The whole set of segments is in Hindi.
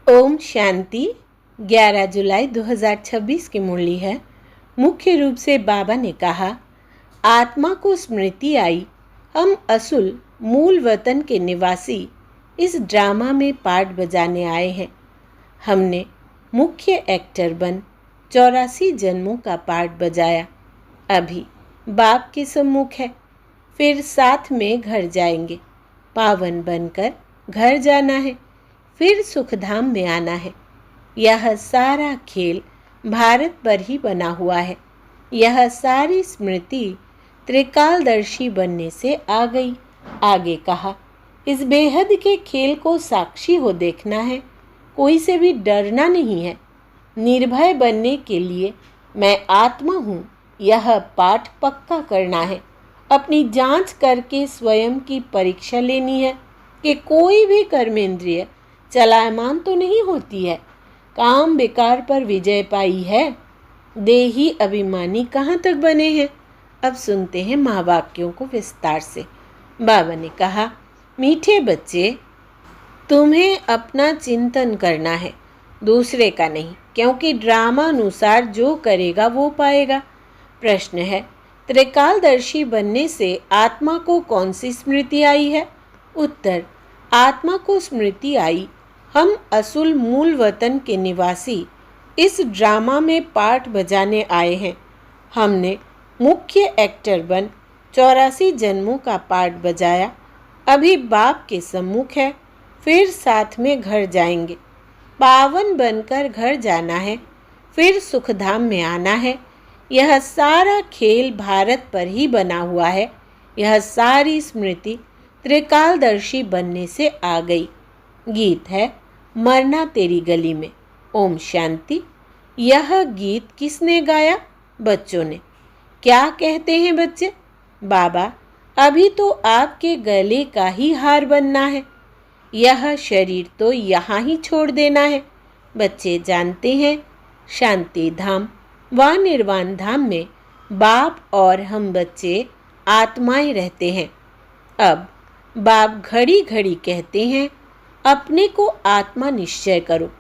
ओम शांति। 11 जुलाई 2026 की मुरली है। मुख्य रूप से बाबा ने कहा, आत्मा को स्मृति आई, हम असुल मूल वतन के निवासी इस ड्रामा में पार्ट बजाने आए हैं। हमने मुख्य एक्टर बन 84 जन्मों का पार्ट बजाया। अभी बाप के सम्मुख है, फिर साथ में घर जाएंगे। पावन बनकर घर जाना है, फिर सुखधाम में आना है। यह सारा खेल भारत पर ही बना हुआ है। यह सारी स्मृति त्रिकालदर्शी बनने से आ गई। आगे कहा, इस बेहद के खेल को साक्षी हो देखना है, कोई से भी डरना नहीं है। निर्भय बनने के लिए मैं आत्मा हूँ, यह पाठ पक्का करना है। अपनी जांच करके स्वयं की परीक्षा लेनी है कि कोई भी कर्मेंद्रिय चलायमान तो नहीं होती है। काम विकार पर विजय पाई है। देही अभिमानी कहाँ तक बने हैं। अब सुनते हैं महावाक्यों को विस्तार से। बाबा ने कहा, मीठे बच्चे, तुम्हें अपना चिंतन करना है, दूसरे का नहीं, क्योंकि ड्रामा अनुसार जो करेगा वो पाएगा। प्रश्न है, त्रिकालदर्शी बनने से आत्मा को कौन सी स्मृति आई है? उत्तर, आत्मा को स्मृति आई, हम असुल मूल वतन के निवासी इस ड्रामा में पार्ट बजाने आए हैं। हमने मुख्य एक्टर बन 84 जन्मों का पार्ट बजाया। अभी बाप के सम्मुख है, फिर साथ में घर जाएंगे। पावन बनकर घर जाना है, फिर सुखधाम में आना है। यह सारा खेल भारत पर ही बना हुआ है। यह सारी स्मृति त्रिकालदर्शी बनने से आ गई। गीत है, मरना तेरी गली में। ओम शांति। यह गीत किसने गाया? बच्चों ने। क्या कहते हैं बच्चे? बाबा, अभी तो आपके गले का ही हार बनना है, यह शरीर तो यहाँ ही छोड़ देना है। बच्चे जानते हैं, शांति धाम व निर्वाण धाम में बाप और हम बच्चे आत्माएं रहते हैं। अब बाप घड़ी घड़ी कहते हैं, अपने को आत्मा निश्चय करो।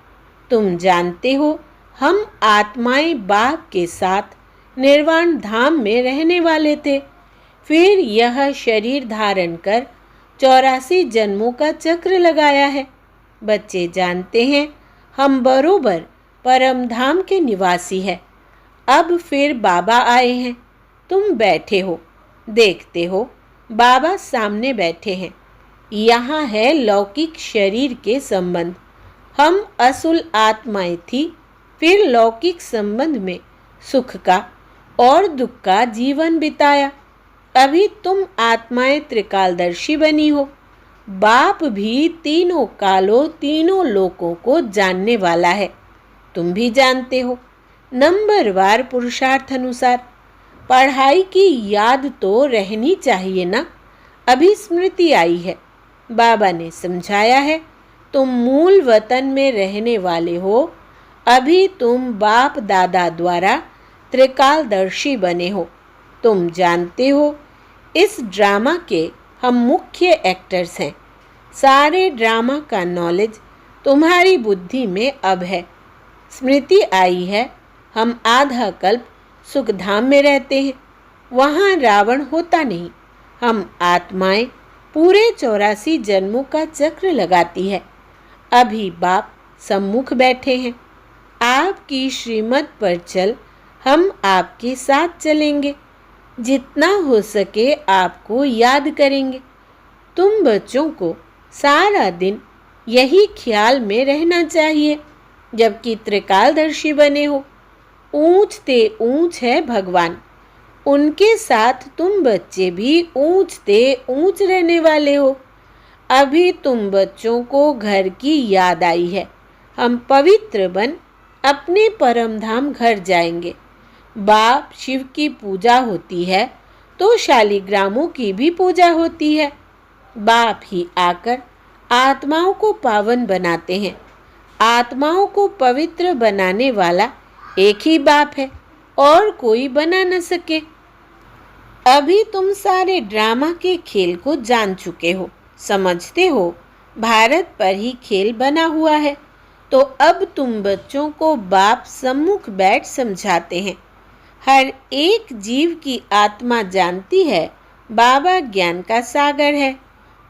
तुम जानते हो, हम आत्माएं बाप के साथ निर्वाण धाम में रहने वाले थे। फिर यह शरीर धारण कर 84 जन्मों का चक्र लगाया है। बच्चे जानते हैं, हम बरोबर परम धाम के निवासी हैं। अब फिर बाबा आए हैं, तुम बैठे हो, देखते हो, बाबा सामने बैठे हैं। यहाँ है लौकिक शरीर के संबंध। हम असुल आत्माएं थी, फिर लौकिक संबंध में सुख का और दुख का जीवन बिताया। अभी तुम आत्माएं त्रिकालदर्शी बनी हो। बाप भी तीनों कालों तीनों लोकों को जानने वाला है, तुम भी जानते हो। नंबरवार पुरुषार्थ अनुसार पढ़ाई की याद तो रहनी चाहिए ना। अभी स्मृति आई है, बाबा ने समझाया है, तुम मूल वतन में रहने वाले हो। अभी तुम बाप दादा द्वारा त्रिकालदर्शी बने हो। तुम जानते हो, इस ड्रामा के हम मुख्य एक्टर्स हैं। सारे ड्रामा का नॉलेज तुम्हारी बुद्धि में अब है। स्मृति आई है, हम आधा कल्प सुखधाम में रहते हैं। वहाँ रावण होता नहीं। हम आत्माएं पूरे 84 जन्मों का चक्र लगाती है। अभी बाप सम्मुख बैठे हैं। आपकी श्रीमत पर चल, हम आपके साथ चलेंगे। जितना हो सके आपको याद करेंगे। तुम बच्चों को सारा दिन यही ख्याल में रहना चाहिए, जबकि त्रिकालदर्शी बने हो। ऊंच ते ऊंच है भगवान, उनके साथ तुम बच्चे भी ऊंच ते ऊंच रहने वाले हो। अभी तुम बच्चों को घर की याद आई है। हम पवित्र बन अपने परम धाम घर जाएंगे। बाप शिव की पूजा होती है तो शालिग्रामों की भी पूजा होती है। बाप ही आकर आत्माओं को पावन बनाते हैं। आत्माओं को पवित्र बनाने वाला एक ही बाप है, और कोई बना न सके। अभी तुम सारे ड्रामा के खेल को जान चुके हो, समझते हो भारत पर ही खेल बना हुआ है। तो अब तुम बच्चों को बाप सम्मुख बैठ समझाते हैं। हर एक जीव की आत्मा जानती है बाबा ज्ञान का सागर है।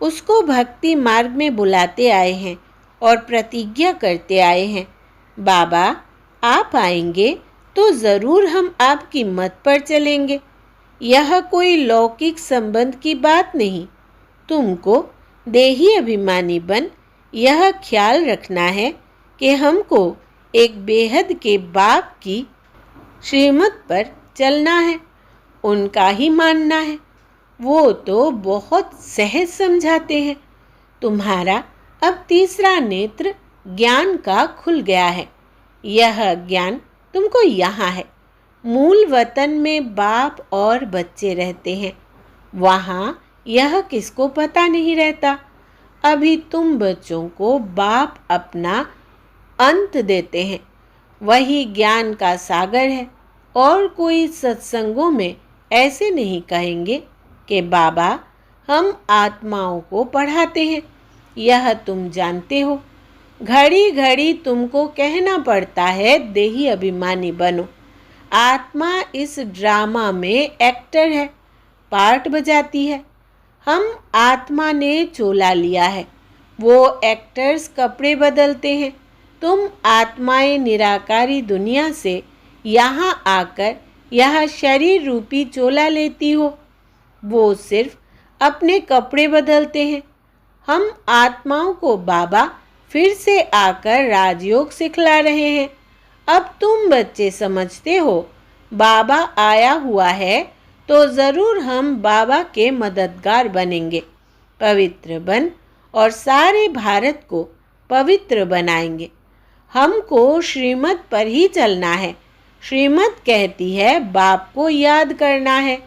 उसको भक्ति मार्ग में बुलाते आए हैं और प्रतिज्ञा करते आए हैं, बाबा आप आएंगे तो ज़रूर हम आपकी मत पर चलेंगे। यह कोई लौकिक संबंध की बात नहीं। तुमको देही अभिमानी बन यह ख्याल रखना है कि हमको एक बेहद के बाप की श्रीमत पर चलना है, उनका ही मानना है। वो तो बहुत सहज समझाते हैं। तुम्हारा अब तीसरा नेत्र ज्ञान का खुल गया है। यह ज्ञान तुमको यहाँ है। मूल वतन में बाप और बच्चे रहते हैं। वहाँ यह किसको पता नहीं रहता। अभी तुम बच्चों को बाप अपना अंत देते हैं। वही ज्ञान का सागर है। और कोई सत्संगों में ऐसे नहीं कहेंगे कि बाबा हम आत्माओं को पढ़ाते हैं। यह तुम जानते हो। घड़ी घड़ी तुमको कहना पड़ता है देही अभिमानी बनो। आत्मा इस ड्रामा में एक्टर है, पार्ट बजाती है। हम आत्मा ने चोला लिया है। वो एक्टर्स कपड़े बदलते हैं। तुम आत्माएं निराकारी दुनिया से यहाँ आकर यह शरीर रूपी चोला लेती हो। वो सिर्फ अपने कपड़े बदलते हैं। हम आत्माओं को बाबा फिर से आकर राजयोग सिखला रहे हैं। अब तुम बच्चे समझते हो बाबा आया हुआ है तो ज़रूर हम बाबा के मददगार बनेंगे। पवित्र बन और सारे भारत को पवित्र बनाएंगे। हमको श्रीमत पर ही चलना है। श्रीमत कहती है बाप को याद करना है।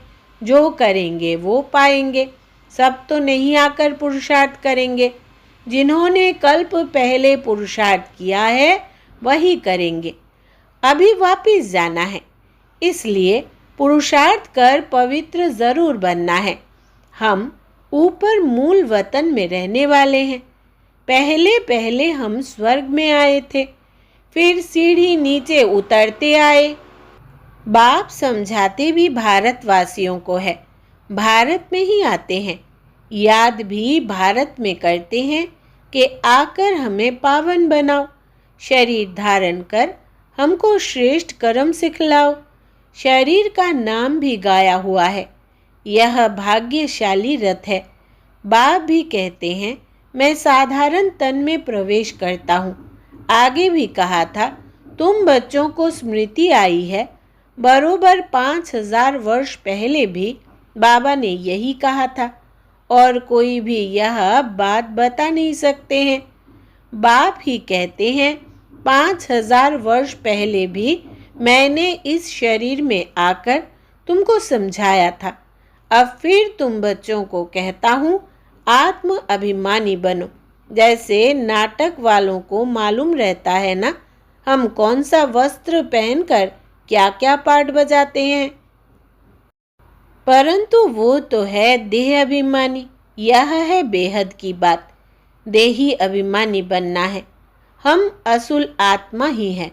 जो करेंगे वो पाएंगे। सब तो नहीं आकर पुरुषार्थ करेंगे। जिन्होंने कल्प पहले पुरुषार्थ किया है वही करेंगे। अभी वापिस जाना है, इसलिए पुरुषार्थ कर पवित्र ज़रूर बनना है। हम ऊपर मूल वतन में रहने वाले हैं। पहले पहले हम स्वर्ग में आए थे, फिर सीढ़ी नीचे उतरते आए। बाप समझाते भी भारतवासियों को है। भारत में ही आते हैं। याद भी भारत में करते हैं कि आकर हमें पावन बनाओ। शरीर धारण कर हमको श्रेष्ठ कर्म सिखलाओ। शरीर का नाम भी गाया हुआ है। यह भाग्यशाली रथ है। बाप भी कहते हैं मैं साधारण तन में प्रवेश करता हूँ। आगे भी कहा था तुम बच्चों को स्मृति आई है। बरोबर 5000 वर्ष पहले भी बाबा ने यही कहा था और कोई भी यह बात बता नहीं सकते हैं। बाप ही कहते हैं 5000 वर्ष पहले भी मैंने इस शरीर में आकर तुमको समझाया था। अब फिर तुम बच्चों को कहता हूँ आत्म अभिमानी बनो। जैसे नाटक वालों को मालूम रहता है ना हम कौन सा वस्त्र पहनकर क्या क्या पार्ट बजाते हैं। परंतु वो तो है देह अभिमानी। यह है बेहद की बात। देही अभिमानी बनना है। हम असुल आत्मा ही हैं।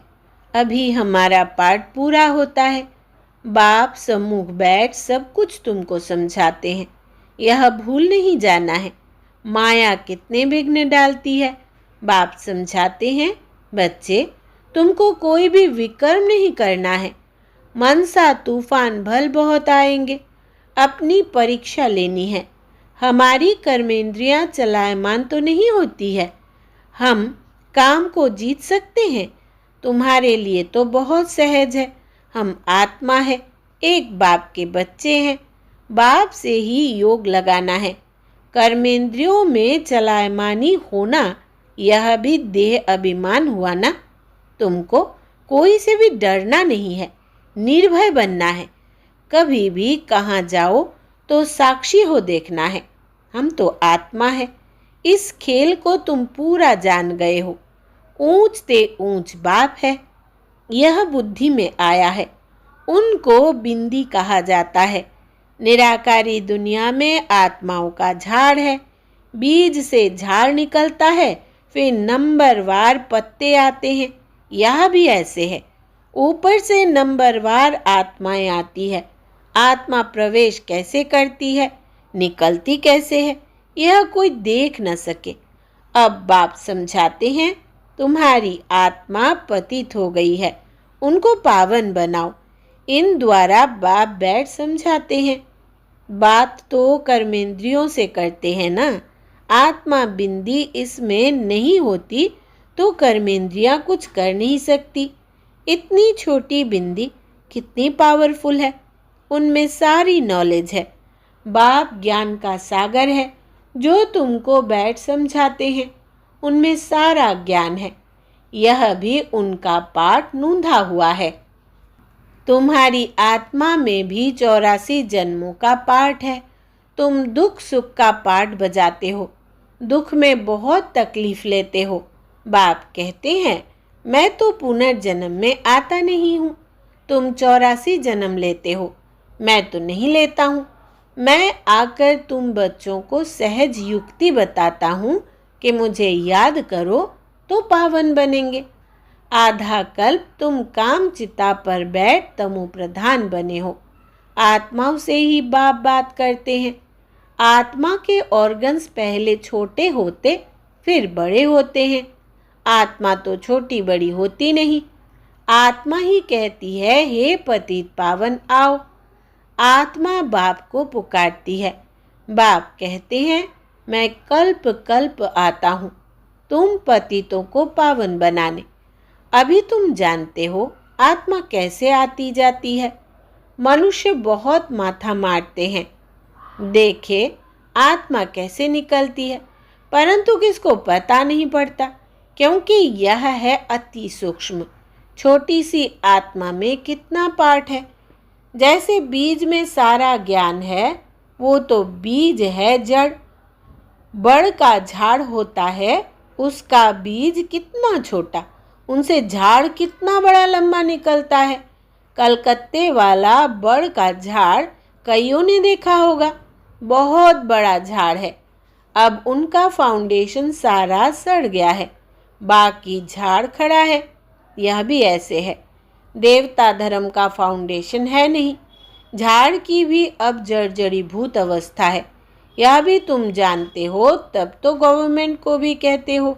अभी हमारा पाठ पूरा होता है। बाप सम्मुख बैठ सब कुछ तुमको समझाते हैं। यह भूल नहीं जाना है माया कितने विघ्न डालती है। बाप समझाते हैं बच्चे तुमको कोई भी विकर्म नहीं करना है। मनसा तूफान भल बहुत आएंगे। अपनी परीक्षा लेनी है। हमारी कर्मेंद्रियां चलायमान तो नहीं होती है। हम काम को जीत सकते हैं। तुम्हारे लिए तो बहुत सहज है। हम आत्मा है, एक बाप के बच्चे हैं। बाप से ही योग लगाना है। कर्मेंद्रियों में चलायमानी होना यह भी देह अभिमान हुआ ना। तुमको कोई से भी डरना नहीं है, निर्भय बनना है। कभी भी कहाँ जाओ तो साक्षी हो देखना है। हम तो आत्मा है। इस खेल को तुम पूरा जान गए हो। ऊंच ते ऊंच बाप है। यह बुद्धि में आया है। उनको बिंदी कहा जाता है। निराकारी दुनिया में आत्माओं का झाड़ है। बीज से झाड़ निकलता है, फिर नंबरवार पत्ते आते हैं। यह भी ऐसे है। ऊपर से नंबरवार आत्माएं आती है। आत्मा प्रवेश कैसे करती है, निकलती कैसे है, यह कोई देख न सके। अब बाप समझाते हैं, तुम्हारी आत्मा पतित हो गई है, उनको पावन बनाओ। इन द्वारा बाप बैठ समझाते हैं। बात तो कर्मेंद्रियों से करते हैं ना। आत्मा बिंदी इसमें नहीं होती तो कर्मेंद्रियां कुछ कर नहीं सकती। इतनी छोटी बिंदी कितनी पावरफुल है, उनमें सारी नॉलेज है। बाप ज्ञान का सागर है। जो तुमको बैठ समझाते हैं उनमें सारा ज्ञान है। यह भी उनका पाठ नूंधा हुआ है। तुम्हारी आत्मा में भी 84 जन्मों का पाठ है। तुम दुख सुख का पाठ बजाते हो, दुख में बहुत तकलीफ लेते हो। बाप कहते हैं, मैं तो पुनर्जन्म में आता नहीं हूँ। तुम 84 जन्म लेते हो, मैं तो नहीं लेता हूँ। मैं आकर तुम बच्चों को सहज युक्ति बताता हूँ कि मुझे याद करो तो पावन बनेंगे। आधा कल्प तुम काम चिता पर बैठ तमो प्रधान बने हो। आत्माओं से ही बाप बात करते हैं। आत्मा के ऑर्गन्स पहले छोटे होते फिर बड़े होते हैं। आत्मा तो छोटी बड़ी होती नहीं। आत्मा ही कहती है, हे पतित पावन आओ। आत्मा बाप को पुकारती है। बाप कहते हैं, मैं कल्प कल्प आता हूँ तुम पतितों को पावन बनाने। अभी तुम जानते हो आत्मा कैसे आती जाती है। मनुष्य बहुत माथा मारते हैं। देखे आत्मा कैसे निकलती है, परंतु किसको पता नहीं पड़ता, क्योंकि यह है अति सूक्ष्म। छोटी सी आत्मा में कितना पाठ है। जैसे बीज में सारा ज्ञान है, वो तो बीज है जड़। बड़ का झाड़ होता है, उसका बीज कितना छोटा, उनसे झाड़ कितना बड़ा लंबा निकलता है। कलकत्ते वाला बड़ का झाड़ कईयों ने देखा होगा, बहुत बड़ा झाड़ है। अब उनका फाउंडेशन सारा सड़ गया है, बाकी झाड़ खड़ा है। यह भी ऐसे है। देवता धर्म का फाउंडेशन है नहीं, झाड़ की भी अब जर्जरी भूत अवस्था है। यह भी तुम जानते हो, तब तो गवर्नमेंट को भी कहते हो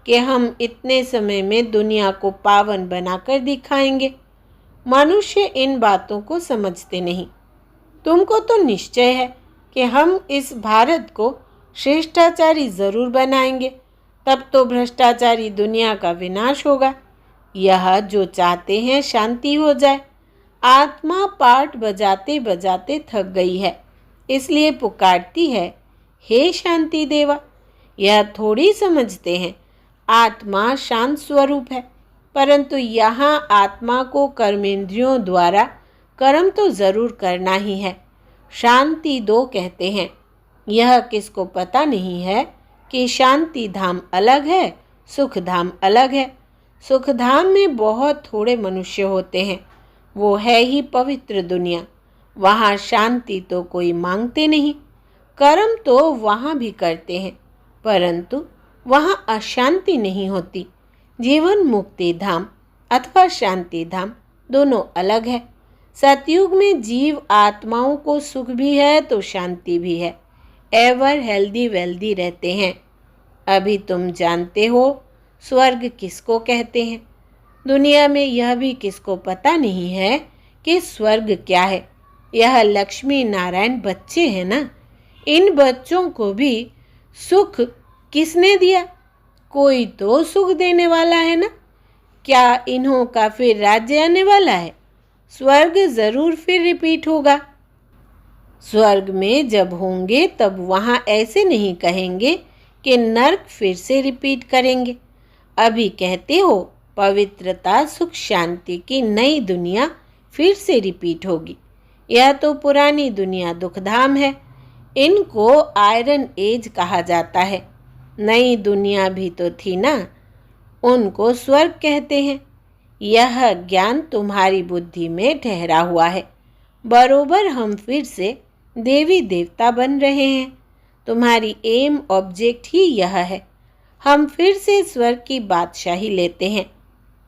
कि हम इतने समय में दुनिया को पावन बनाकर दिखाएंगे। मनुष्य इन बातों को समझते नहीं। तुमको तो निश्चय है कि हम इस भारत को श्रेष्ठाचारी जरूर बनाएंगे, तब तो भ्रष्टाचारी दुनिया का विनाश होगा। यह जो चाहते हैं शांति हो जाए। आत्मा पाठ बजाते बजाते थक गई है, इसलिए पुकारती है, हे शांति देवा। यह थोड़ी समझते हैं आत्मा शांत स्वरूप है, परंतु यहाँ आत्मा को कर्मेंद्रियों द्वारा कर्म तो जरूर करना ही है। शांति दो कहते हैं। यह किसको पता नहीं है कि शांति धाम अलग है, सुख धाम अलग है। सुख धाम में बहुत थोड़े मनुष्य होते हैं, वो है ही पवित्र दुनिया। वहाँ शांति तो कोई मांगते नहीं। कर्म तो वहाँ भी करते हैं, परंतु वहाँ अशांति नहीं होती। जीवन मुक्ति धाम अथवा शांति धाम दोनों अलग है। सतयुग में जीव आत्माओं को सुख भी है तो शांति भी है, एवर हेल्दी वेल्दी रहते हैं। अभी तुम जानते हो स्वर्ग किसको कहते हैं। दुनिया में यह भी किसको पता नहीं है कि स्वर्ग क्या है। यह लक्ष्मी नारायण बच्चे हैं ना, इन बच्चों को भी सुख किसने दिया? कोई तो सुख देने वाला है ना। क्या इन्हों का फिर राज्य आने वाला है? स्वर्ग जरूर फिर रिपीट होगा। स्वर्ग में जब होंगे तब वहाँ ऐसे नहीं कहेंगे कि नर्क फिर से रिपीट करेंगे। अभी कहते हो पवित्रता सुख शांति की नई दुनिया फिर से रिपीट होगी। यह तो पुरानी दुनिया दुखधाम है। इनको आयरन एज कहा जाता है। नई दुनिया भी तो थी ना, उनको स्वर्ग कहते हैं। यह ज्ञान तुम्हारी बुद्धि में ठहरा हुआ है। बरोबर हम फिर से देवी देवता बन रहे हैं। तुम्हारी एम ऑब्जेक्ट ही यह है। हम फिर से स्वर्ग की बादशाही लेते हैं।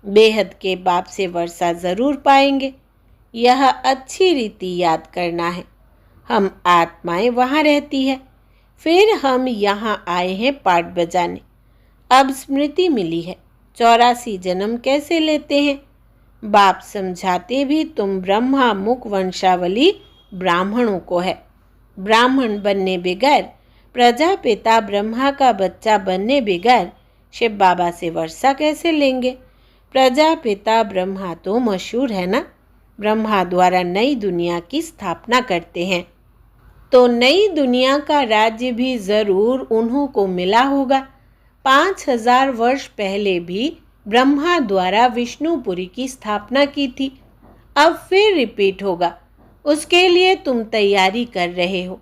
बेहद के बाप से वर्षा जरूर पाएंगे। यह अच्छी रीति याद करना है। हम आत्माएं वहाँ रहती है, फिर हम यहाँ आए हैं पाठ बजाने। अब स्मृति मिली है, 84 जन्म कैसे लेते हैं। बाप समझाते भी तुम ब्रह्मा मुख वंशावली ब्राह्मणों को है। ब्राह्मण बनने बगैर, प्रजापिता ब्रह्मा का बच्चा बनने बगैर शिव बाबा से वर्षा कैसे लेंगे। प्रजापिता ब्रह्मा तो मशहूर है ना। ब्रह्मा द्वारा नई दुनिया की स्थापना करते हैं, तो नई दुनिया का राज्य भी जरूर उन्हों को मिला होगा। 5000 वर्ष पहले भी ब्रह्मा द्वारा विष्णुपुरी की स्थापना की थी। अब फिर रिपीट होगा, उसके लिए तुम तैयारी कर रहे हो।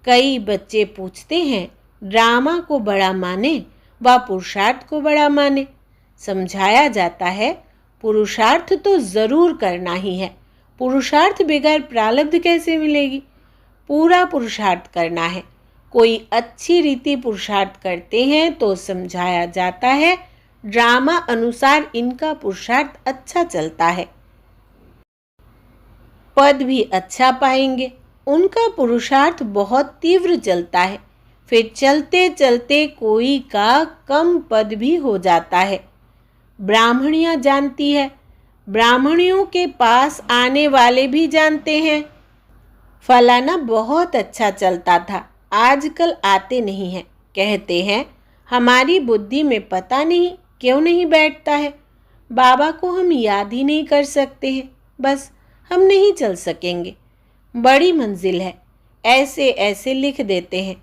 कई बच्चे पूछते हैं, ड्रामा को बड़ा माने व पुरुषार्थ को बड़ा माने। समझाया जाता है, पुरुषार्थ तो जरूर करना ही है। पुरुषार्थ बगैर प्रारब्ध कैसे मिलेगी। पूरा पुरुषार्थ करना है। कोई अच्छी रीति पुरुषार्थ करते हैं तो समझाया जाता है, ड्रामा अनुसार इनका पुरुषार्थ अच्छा चलता है, पद भी अच्छा पाएंगे। उनका पुरुषार्थ बहुत तीव्र चलता है, फिर चलते चलते कोई का कम पद भी हो जाता है। ब्राह्मणियाँ जानती है, ब्राह्मणियों के पास आने वाले भी जानते हैं, फलाना बहुत अच्छा चलता था, आजकल आते नहीं हैं। कहते हैं, हमारी बुद्धि में पता नहीं क्यों नहीं बैठता है। बाबा को हम याद ही नहीं कर सकते हैं, बस हम नहीं चल सकेंगे। बड़ी मंजिल है, ऐसे ऐसे लिख देते हैं।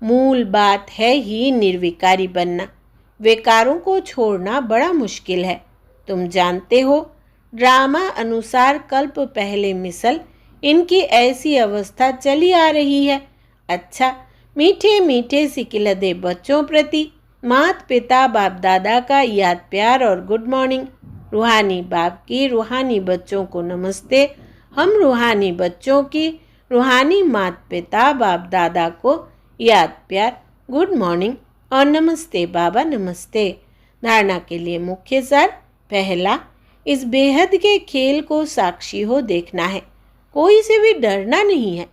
मूल बात है ही निर्विकारी बनना। विकारों को छोड़ना बड़ा मुश्किल है। तुम जानते हो, ड्रामा अनुसार कल्प पहले मिसल इनकी ऐसी अवस्था चली आ रही है। अच्छा, मीठे मीठे सिकिलदे बच्चों प्रति माता पिता बाप दादा का याद प्यार और गुड मॉर्निंग। रूहानी बाप की रूहानी बच्चों को नमस्ते। हम रूहानी बच्चों की रूहानी माता पिता बाप दादा को याद प्यार, गुड मॉर्निंग और नमस्ते बाबा नमस्ते। धारणा के लिए मुख्य सार, पहला, इस बेहद के खेल को साक्षी हो देखना है। कोई से भी डरना नहीं है।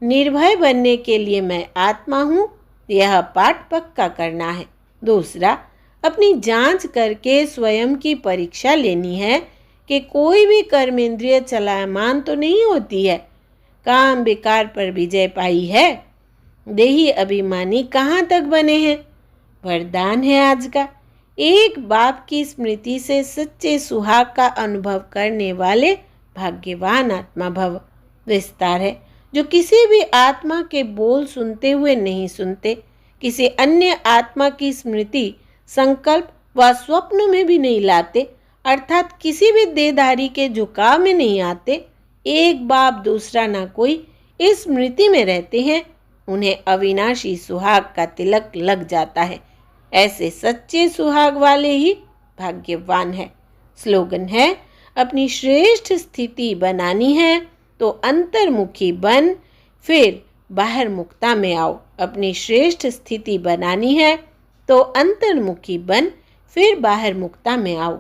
निर्भय बनने के लिए मैं आत्मा हूँ, यह पाठ पक्का करना है। दूसरा, अपनी जांच करके स्वयं की परीक्षा लेनी है कि कोई भी कर्मेंद्रिय चलायमान तो नहीं होती है। काम विकार पर विजय पाई है। देही अभिमानी कहाँ तक बने हैं। वरदान है आज का, एक बाप की स्मृति से सच्चे सुहाग का अनुभव करने वाले भाग्यवान आत्मा भव। विस्तार है, जो किसी भी आत्मा के बोल सुनते हुए नहीं सुनते, किसी अन्य आत्मा की स्मृति संकल्प व स्वप्न में भी नहीं लाते, अर्थात किसी भी देहधारी के झुकाव में नहीं आते। एक बाप दूसरा ना कोई इस स्मृति में रहते हैं, उन्हें अविनाशी सुहाग का तिलक लग जाता है। ऐसे सच्चे सुहाग वाले ही भाग्यवान है। स्लोगन है, अपनी श्रेष्ठ स्थिति बनानी है तो अंतर्मुखी बन, फिर बाहर मुक्ता में आओ। अपनी श्रेष्ठ स्थिति बनानी है तो अंतर्मुखी बन, फिर बाहर मुक्ता में आओ।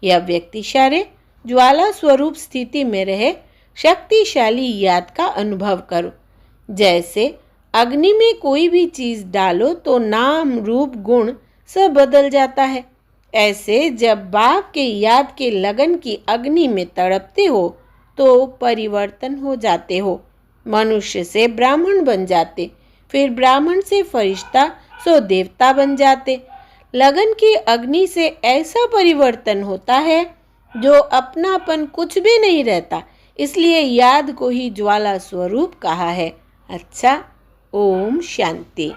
यह व्यक्तिशारे ज्वाला स्वरूप स्थिति में रहे शक्तिशाली याद का अनुभव करो। जैसे अग्नि में कोई भी चीज डालो तो नाम रूप गुण सब बदल जाता है। ऐसे जब बाप के याद के लगन की अग्नि में तड़पते हो तो परिवर्तन हो जाते हो। मनुष्य से ब्राह्मण बन जाते, फिर ब्राह्मण से फरिश्ता सो देवता बन जाते। लगन की अग्नि से ऐसा परिवर्तन होता है जो अपनापन कुछ भी नहीं रहता, इसलिए याद को ही ज्वाला स्वरूप कहा है। अच्छा, ओम शांति।